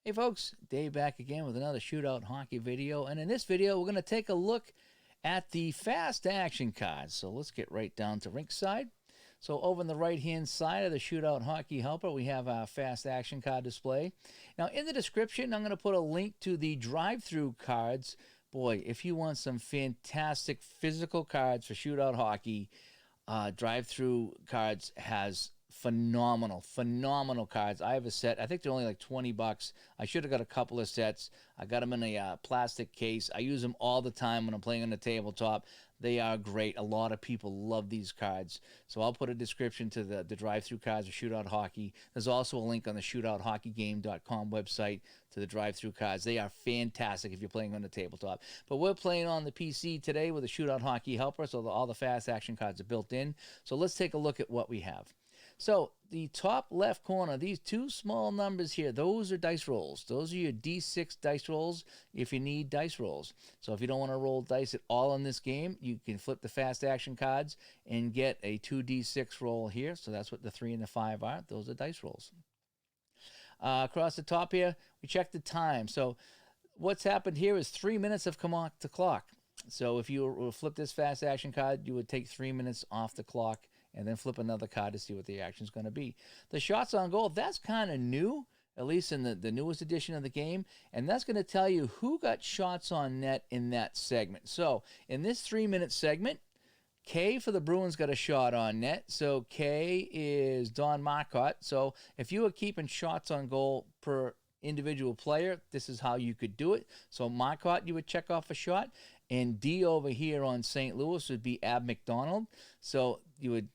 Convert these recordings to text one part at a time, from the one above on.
Hey folks, Dave back again with another shootout hockey video, and in this video we're going to take a look at the fast action cards. So let's get right down to rink side. So over on the right hand side of the shootout hockey helper we have our fast action card display. Now in the description I'm going to put a link to the drive-through cards. Boy, if you want some fantastic physical cards for shootout hockey, drive-through cards has phenomenal cards. I have a set. I think they're only like 20 bucks. I should have got a couple of sets. I got them in a plastic case. I use them all the time when I'm playing on the tabletop. They are great. A lot of people love these cards. So I'll put a description to the drive-through cards of shootout hockey. There's also a link on the shootouthockey.com website to the drive-through cards. They are fantastic if you're playing on the tabletop. But we're playing on the PC today with the shootout hockey helper, so all the fast action cards are built in. So let's take a look at what we have. So the top left corner, these two small numbers here, those are dice rolls. Those are your D6 dice rolls if you need dice rolls. So if you don't want to roll dice at all in this game, you can flip the fast action cards and get a 2D6 roll here. So that's what the 3 and the 5 are. Those are dice rolls. Across the top here, we check the time. So what's happened here is 3 minutes have come off the clock. So if you were to flip this fast action card, you would take 3 minutes off the clock and then flip another card to see what the action is going to be. The shots on goal, that's kind of new, at least in the newest edition of the game, and that's going to tell you who got shots on net in that segment. So in this 3-minute segment, K for the Bruins got a shot on net. So K is Don Marcotte. So if you were keeping shots on goal per individual player, this is how you could do it. So Marcotte, you would check off a shot, and D over here on St. Louis would be Ab McDonald. So you would,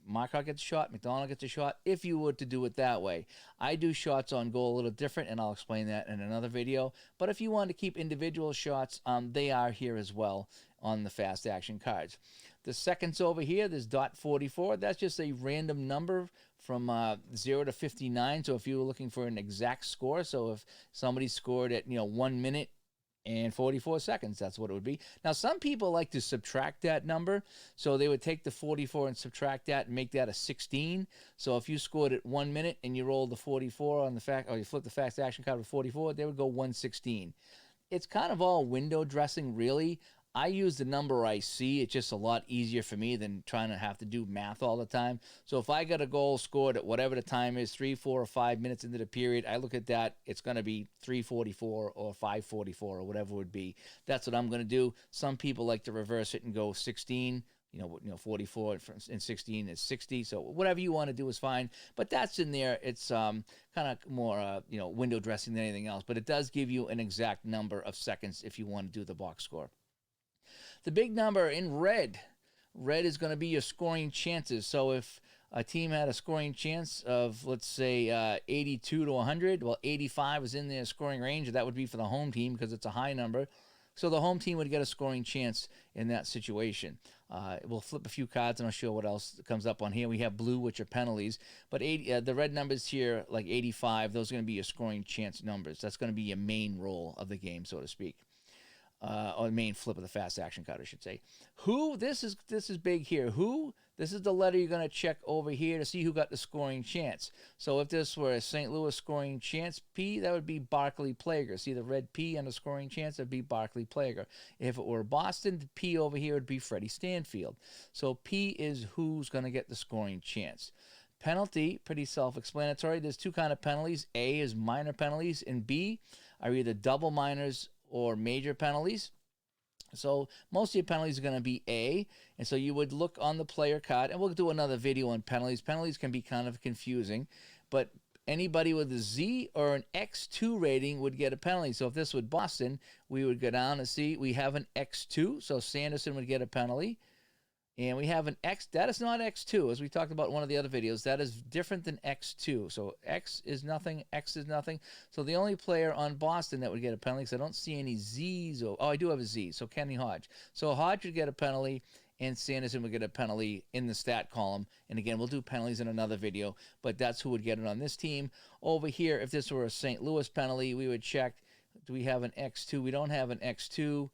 Marcotte gets a shot, McDonald gets a shot, if you were to do it that way. I do shots on goal a little different, and I'll explain that in another video. But if you want to keep individual shots, they are here as well on the fast action cards. The seconds over here, there's .44. That's just a random number from 0 to 59. So if you were looking for an exact score, so if somebody scored at 1 minute and 44 seconds, that's what it would be. Now, some people like to subtract that number, so they would take the 44 and subtract that and make that a 16. So if you scored at 1 minute and you rolled the 44 on or you flipped the fast action card with 44, they would go 116. It's kind of all window dressing, really. I use the number I see. It's just a lot easier for me than trying to have to do math all the time. So if I got a goal scored at whatever the time is, 3, 4, or 5 minutes into the period, I look at that. It's going to be 3:44 or 5:44 or whatever it would be. That's what I'm going to do. Some people like to reverse it and go 16. 44 and 16 is 60. So whatever you want to do is fine. But that's in there. It's kind of more, window dressing than anything else. But it does give you an exact number of seconds if you want to do the box score. The big number in red is going to be your scoring chances. So if a team had a scoring chance of, let's say, 82 to 100, well, 85 is in their scoring range. That would be for the home team because it's a high number. So the home team would get a scoring chance in that situation. We'll flip a few cards and I'll show what else comes up on here. We have blue, which are penalties. But the red numbers here, like 85, those are going to be your scoring chance numbers. That's going to be your main role of the game, so to speak. Or main flip of the fast action card, I should say. Who, this is big here. Who, this is the letter you're going to check over here to see who got the scoring chance. So if this were a St. Louis scoring chance P, that would be Barclay Plager. See the red P on the scoring chance, that would be Barclay Plager. If it were Boston, the P over here would be Freddie Stanfield. So P is who's going to get the scoring chance. Penalty, pretty self-explanatory. There's two kind of penalties. A is minor penalties, and B are either double minors or major penalties. So most of your penalties are going to be A, and so you would look on the player card, and we'll do another video on penalties. Penalties can be kind of confusing, but anybody with a Z or an X2 rating would get a penalty. So if this was Boston, we would go down and see we have an X2, so Sanderson would get a penalty. And we have an X, that is not X2, as we talked about in one of the other videos. That is different than X2. So X is nothing, X is nothing. So the only player on Boston that would get a penalty, because I don't see any Zs. Oh, I do have a Z, so Kenny Hodge. So Hodge would get a penalty, and Sanderson would get a penalty in the stat column. And again, we'll do penalties in another video, but that's who would get it on this team. Over here, if this were a St. Louis penalty, we would check, do we have an X2? We don't have an X2,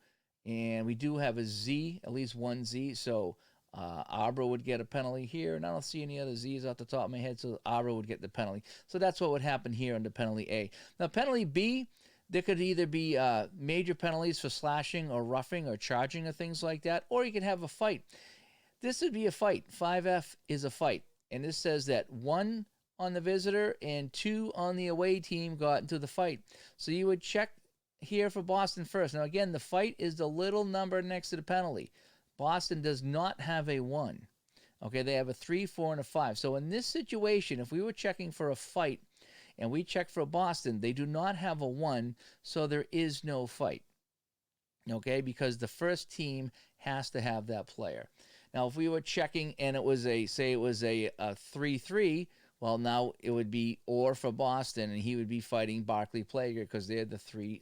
and we do have a Z, at least one Z. So Arbor would get a penalty here, and I don't see any other Z's off the top of my head, so Arbor would get the penalty. So that's what would happen here under penalty A. Now, penalty B, there could either be major penalties for slashing or roughing or charging or things like that, or you could have a fight. This would be a fight. 5F is a fight, and this says that 1 on the visitor and 2 on the away team got into the fight. So you would check here for Boston first. Now, again, the fight is the little number next to the penalty. Boston does not have a 1. Okay, they have a 3, 4, and a 5. So in this situation, if we were checking for a fight and we check for Boston, they do not have a 1, so there is no fight. Okay, because the first team has to have that player. Now, if we were checking and it was a 3-3, well, now it would be Orr for Boston, and he would be fighting Barclay Plager because they're the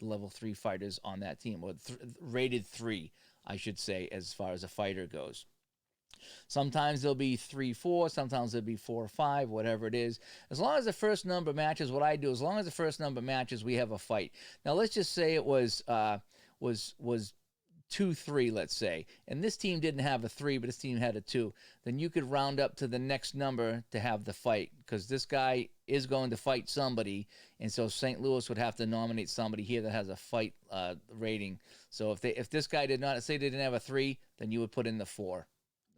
level 3 fighters on that team, or rated 3. I should say, as far as a fighter goes. Sometimes there'll be 3-4, sometimes there'll be 4-5, whatever it is. As long as the first number matches, what I do, as long as the first number matches, we have a fight. Now, let's just say it was 2-3, let's say, and this team didn't have a 3, but this team had a 2. Then you could round up to the next number to have the fight, because this guy is going to fight somebody, and so St. Louis would have to nominate somebody here that has a fight rating. So if this guy did not, say they didn't have a 3, then you would put in the 4.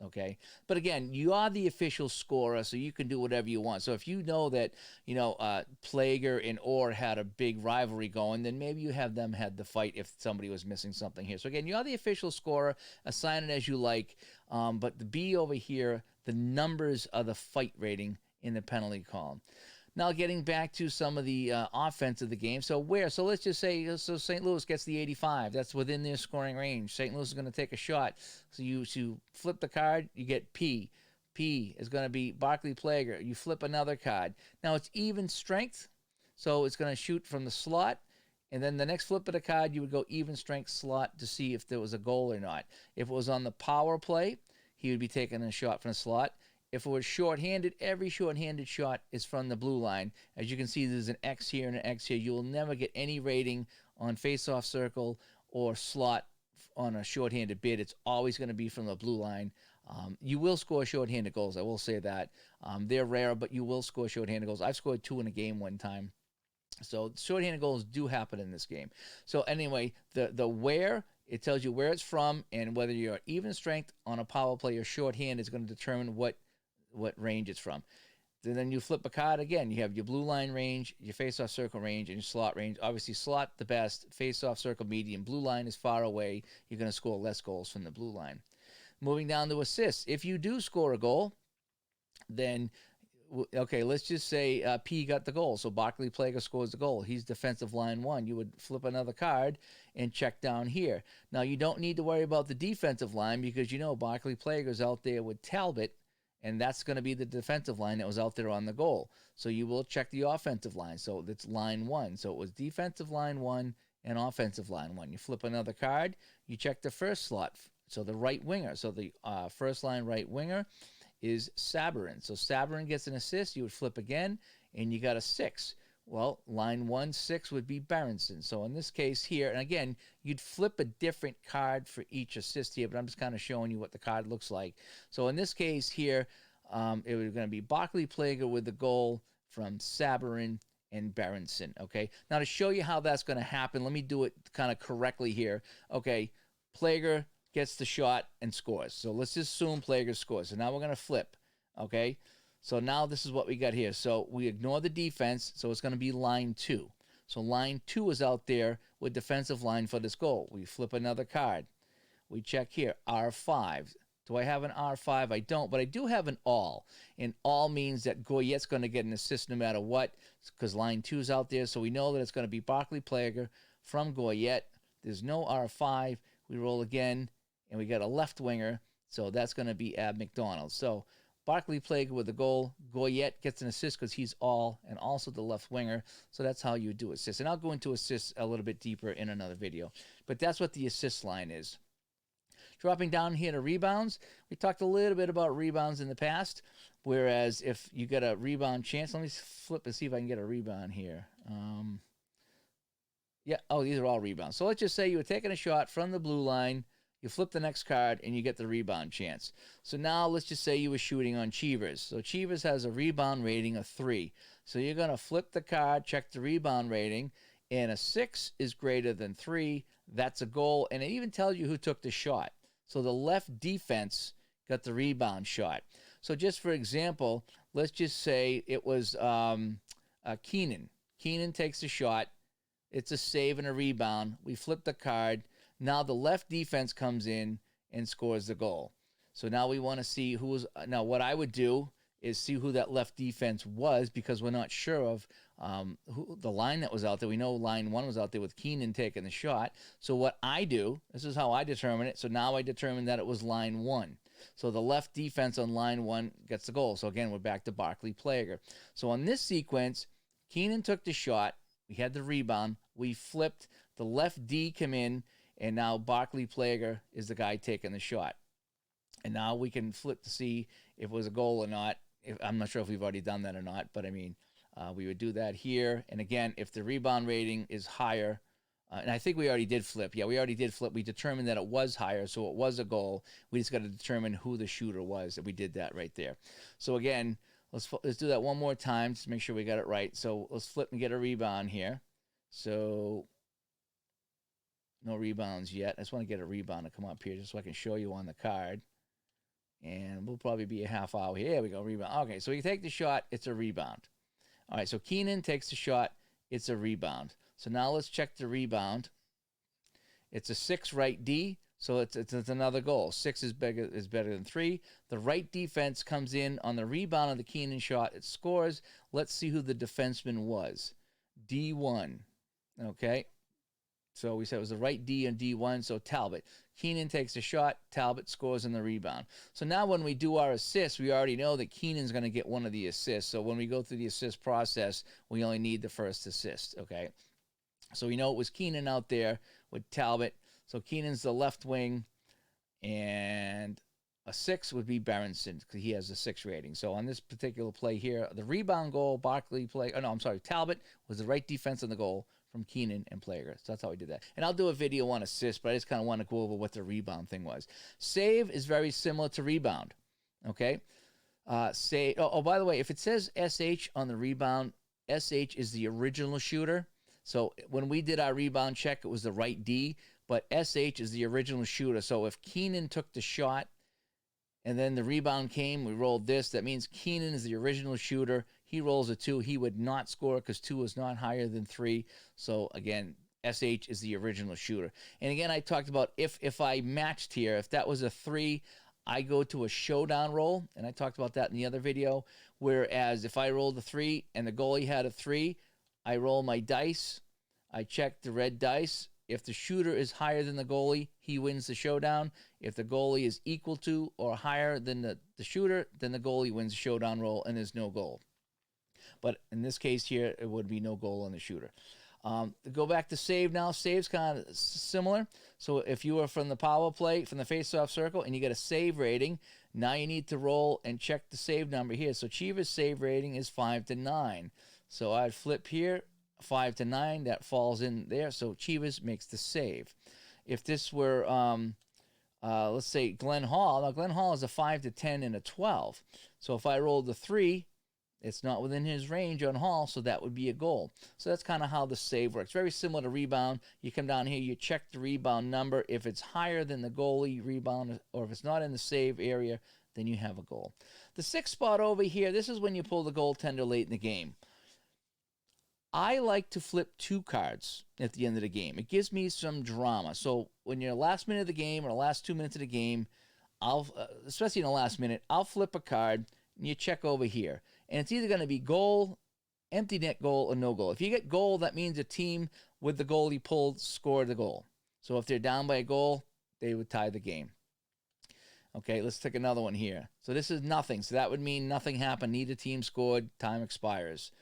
Okay, but again, you are the official scorer, so you can do whatever you want. So if you know that Plager and Orr had a big rivalry going, then maybe you have them had the fight if somebody was missing something here. So again, you are the official scorer. Assign it as you like. But the B over here, the numbers are the fight rating in the penalty column. Now, getting back to some of the offense of the game. So let's just say, St. Louis gets the 85. That's within their scoring range. St. Louis is going to take a shot. So you flip the card, you get P. P is going to be Barclay Plager. You flip another card. Now, it's even strength. So it's going to shoot from the slot. And then the next flip of the card, you would go even strength slot to see if there was a goal or not. If it was on the power play, he would be taking a shot from the slot. If it was shorthanded, every shorthanded shot is from the blue line. As you can see, there's an X here and an X here. You will never get any rating on face-off circle or slot on a shorthanded bid. It's always going to be from the blue line. You will score shorthanded goals. I will say that. They're rare, but you will score shorthanded goals. I've scored 2 in a game one time. So shorthanded goals do happen in this game. So anyway, the where, it tells you where it's from, and whether you're even strength on a power play or shorthand is going to determine what range it's from. Then you flip a card again. You have your blue line range, your face-off circle range, and your slot range. Obviously, slot the best, face-off circle medium. Blue line is far away. You're going to score less goals from the blue line. Moving down to assists. If you do score a goal, then, okay, let's just say P got the goal. So Barclay Plager scores the goal. He's defensive line 1. You would flip another card and check down here. Now, you don't need to worry about the defensive line because Barclay Plager's out there with Talbot, and that's going to be the defensive line that was out there on the goal. So you will check the offensive line. So that's line 1. So it was defensive line 1 and offensive line 1. You flip another card. You check the first slot. So the right winger. So the first line right winger is Sabourin. So Sabourin gets an assist. You would flip again, and you got a 6. Well, line 1, 6 would be Berenson. So in this case here, and again, you'd flip a different card for each assist here, but I'm just kind of showing you what the card looks like. So in this case here, it was going to be Barclay Plager with the goal from Sabourin and Berenson, okay? Now to show you how that's going to happen, let me do it kind of correctly here. Okay, Plager gets the shot and scores. So let's just assume Plager scores. So now we're going to flip, okay? So now this is what we got here. So we ignore the defense, so it's going to be line 2. So line 2 is out there with defensive line for this goal. We flip another card. We check here, R5. Do I have an R5? I don't, but I do have an all. And all means that Goyette's going to get an assist no matter what, because line 2 is out there. So we know that it's going to be Barclay Plager from Goyette. There's no R5. We roll again, and we got a left winger. So that's going to be Ab McDonald. So Barclay Plager with the goal. Goyette gets an assist because he's all, and also the left winger. So that's how you do assists. And I'll go into assists a little bit deeper in another video. But that's what the assist line is. Dropping down here to rebounds, we talked a little bit about rebounds in the past, whereas if you get a rebound chance, let me flip and see if I can get a rebound here. Yeah, oh, these are all rebounds. So let's just say you were taking a shot from the blue line, You flip the next card, and you get the rebound chance. So now let's just say you were shooting on Cheevers. So Cheevers has a rebound rating of 3. So you're going to flip the card, check the rebound rating, and a 6 is greater than 3. That's a goal, and it even tells you who took the shot. So the left defense got the rebound shot. So just for example, let's just say it was Keenan. Keenan takes a shot. It's a save and a rebound. We flip the card. Now the left defense comes in and scores the goal. So now we want to see who was. Now what I would do is see who that left defense was, because we're not sure of who the line that was out there. We know line 1 was out there with Keenan taking the shot. So what I do, this is how I determine it. So now I determine that it was line 1. So the left defense on line 1 gets the goal. So again, we're back to Barkley Plager. So on this sequence, Keenan took the shot. We had the rebound. We flipped. The left D come in, and now Barkley Plager is the guy taking the shot. And now we can flip to see if it was a goal or not. I'm not sure if we've already done that or not, but I mean, we would do that here. And again, if the rebound rating is higher, and I think we already did flip. Yeah, we already did flip. We determined that it was higher, so it was a goal. We just got to determine who the shooter was, and we did that right there. So again, let's do that one more time just to make sure we got it right. So let's flip and get a rebound here. So no rebounds yet. I just want to get a rebound to come up here just so I can show you on the card. And we'll probably be a half hour here. There we go, rebound. Okay, so we take the shot, it's a rebound. All right, so Keenan takes the shot, it's a rebound. So now let's check the rebound. It's a 6 right D, so it's another goal. 6 is better than 3. The right defense comes in on the rebound of the Keenan shot. It scores. Let's see who the defenseman was. D1. Okay. So we said it was the right D and D1, so Talbot. Keenan takes a shot, Talbot scores in the rebound. So now when we do our assists, we already know that Keenan's going to get one of the assists. So when we go through the assist process, we only need the first assist, okay? So we know it was Keenan out there with Talbot. So Keenan's the left wing, and a 6 would be Berenson because he has a 6 rating. So on this particular play here, the rebound goal, Talbot was the right defense on the goal from Keenan and Plager. So that's how we did that. And I'll do a video on assist, but I just kind of want to go over what the rebound thing was. Save is very similar to rebound, okay? By the way, if it says SH on the rebound, SH is the original shooter. So when we did our rebound check, it was the right D, but SH is the original shooter. So if Keenan took the shot and then the rebound came, we rolled this, that means Keenan is the original shooter. He rolls a 2. He would not score because 2 is not higher than 3. So again, SH is the original shooter. And again, I talked about if I matched here, if that was a 3, I go to a showdown roll, and I talked about that in the other video. Whereas if I rolled a 3 and the goalie had a 3, I roll my dice. I check the red dice. If the shooter is higher than the goalie, he wins the showdown. If the goalie is equal to or higher than the shooter, then the goalie wins the showdown roll, and there's no goal. But in this case here, it would be no goal on the shooter. Go back to save now. Save's kind of similar. So if you were from the power play, from the face-off circle, and you get a save rating, now you need to roll and check the save number here. So Chiva's save rating is 5 to 9. So I'd flip here, 5 to 9. That falls in there. So Chivas makes the save. If this were, let's say, Glenn Hall. Now, Glenn Hall is a 5 to 10 and a 12. So if I rolled a 3, it's not within his range on Hall, so that would be a goal. So that's kind of how the save works. Very similar to rebound. You come down here, you check the rebound number. If it's higher than the goalie rebound, or if it's not in the save area, then you have a goal. The 6th spot over here, this is when you pull the goaltender late in the game. I like to flip 2 cards at the end of the game. It gives me some drama. So when you're last minute of the game or the last 2 minutes of the game, especially in the last minute, I'll flip a card and you check over here. And it's either going to be goal, empty net goal, or no goal. If you get goal, that means a team with the goalie pulled scored the goal. So if they're down by a goal, they would tie the game. Okay, let's take another one here. So this is nothing. So that would mean nothing happened. Neither team scored. Time expires.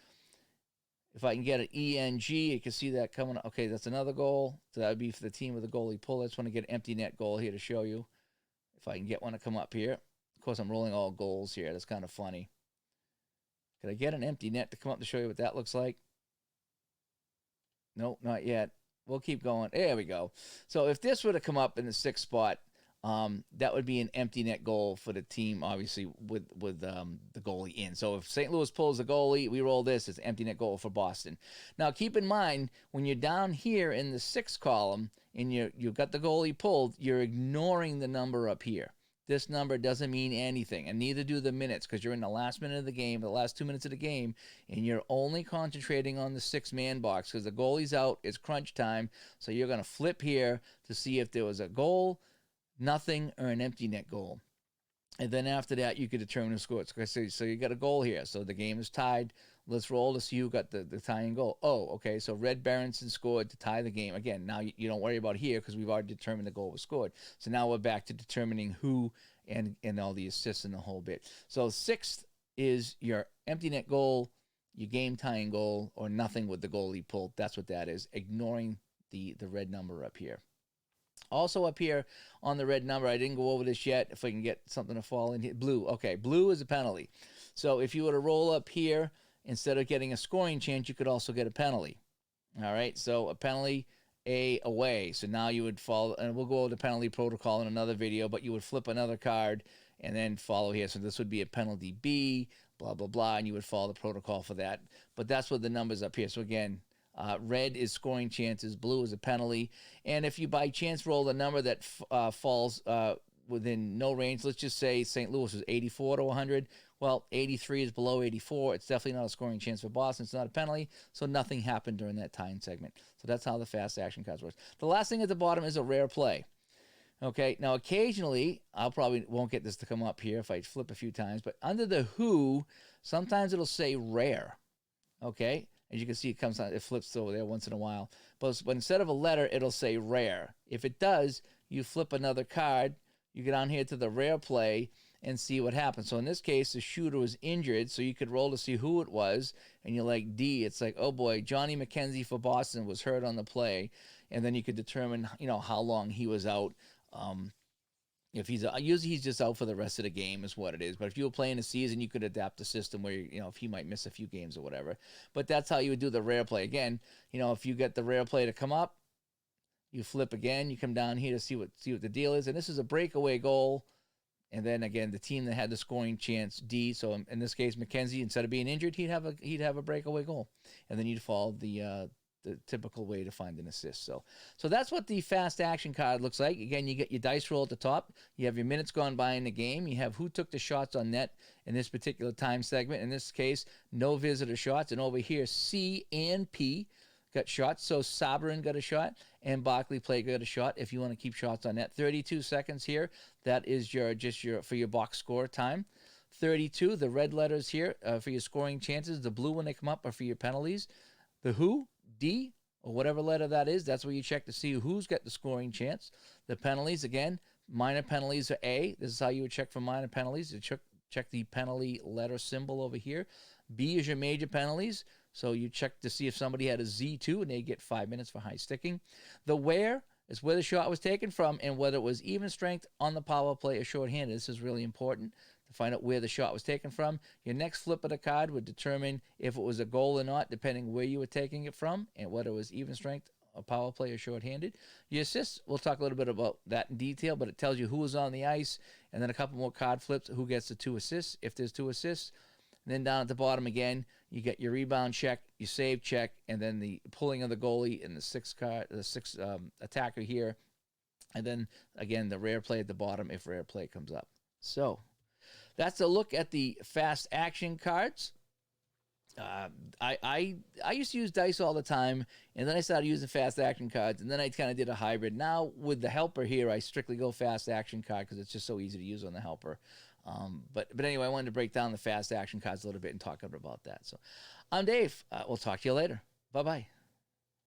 If I can get an ENG, you can see that coming. Okay, that's another goal. So that would be for the team with the goalie pull. I just want to get an empty net goal here to show you. If I can get one to come up here. Of course, I'm rolling all goals here. That's kind of funny. Could I get an empty net to come up to show you what that looks like? Nope, not yet. We'll keep going. There we go. So if this were to come up in the 6th spot, that would be an empty net goal for the team, obviously, with the goalie in. So if St. Louis pulls the goalie, we roll this, it's an empty net goal for Boston. Now, keep in mind, when you're down here in the sixth column and you've got the goalie pulled, you're ignoring the number up here. This number doesn't mean anything, and neither do the minutes, because you're in the last minute of the game, the last 2 minutes of the game, and you're only concentrating on the six-man box because the goalie's out, it's crunch time, so you're going to flip here to see if there was a goal, nothing, or an empty net goal. And then after that, you could determine who scored. So you got a goal here. So the game is tied. Let's roll to see who got the tying goal. Oh, okay, so Red Berenson scored to tie the game. Again, now you don't worry about here because we've already determined the goal was scored. So now we're back to determining who and all the assists and the whole bit. So sixth is your empty net goal, your game tying goal, or nothing with the goalie pulled. That's what that is, ignoring the red number up here. Also up here on the red number, I didn't go over this yet. If I can get something to fall in here. Blue. Okay, blue is a penalty. So if you were to roll up here, instead of getting a scoring chance, you could also get a penalty. All right, so a penalty away. So now you would follow, and we'll go over the penalty protocol in another video, but you would flip another card and then follow here. So this would be a penalty B, blah, blah, blah, and you would follow the protocol for that. But that's what the numbers up here. So again, red is scoring chances, blue is a penalty. And if you by chance roll the number that falls within no range, let's just say St. Louis was 84 to 100. Well, 83 is below 84. It's definitely not a scoring chance for Boston. It's not a penalty, so nothing happened during that tying segment. So that's how the fast action cards work. The last thing at the bottom is a rare play. Okay, now occasionally, I probably won't get this to come up here if I flip a few times, but under the who, sometimes it'll say rare. Okay? As you can see, it flips over there once in a while. But instead of a letter, it'll say rare. If it does, you flip another card, you get on here to the rare play and see what happens. So in this case, the shooter was injured, so you could roll to see who it was, and you're like D. It's like, oh boy, Johnny McKenzie for Boston was hurt on the play, and then you could determine, how long he was out. If usually he's just out for the rest of the game is what it is. But if you were playing a season, you could adapt the system where if he might miss a few games or whatever. But that's how you would do the rare play. Again, if you get the rare play to come up, you flip again. You come down here to see what the deal is. And this is a breakaway goal. And then again, the team that had the scoring chance D. So in this case, McKenzie, instead of being injured, he'd have a breakaway goal. And then you'd follow the typical way to find an assist. So that's what the fast action card looks like. Again, you get your dice roll at the top. You have your minutes gone by in the game. You have who took the shots on net in this particular time segment. In this case, no visitor shots. And over here, C and P got shots. So Sabrin got a shot and Barkley got a shot if you want to keep shots on net. 32 seconds here. That is for your box score time. 32, the red letters here for your scoring chances. The blue when they come up are for your penalties. The who, D, or whatever letter that is, that's where you check to see who's got the scoring chance. The penalties, again, minor penalties are A. This is how you would check for minor penalties. You check the penalty letter symbol over here. B is your major penalties. So you check to see if somebody had a Z2 and they get 5 minutes for high sticking. The where is where the shot was taken from and whether it was even strength on the power play or shorthanded. This is really important to find out where the shot was taken from. Your next flip of the card would determine if it was a goal or not, depending where you were taking it from and whether it was even strength, a power play, or shorthanded. Your assists, we'll talk a little bit about that in detail, but it tells you who was on the ice and then a couple more card flips, who gets the 2 assists, if there's 2 assists. And then down at the bottom again, you get your rebound check, your save check, and then the pulling of the goalie and the sixth attacker here. And then, again, the rare play at the bottom if rare play comes up. So that's a look at the fast action cards. I used to use dice all the time, and then I started using fast action cards, and then I kind of did a hybrid. Now, with the helper here, I strictly go fast action card because it's just so easy to use on the helper. But anyway, I wanted to break down the fast action cards a little bit and talk about that. So I'm Dave. We'll talk to you later. Bye-bye.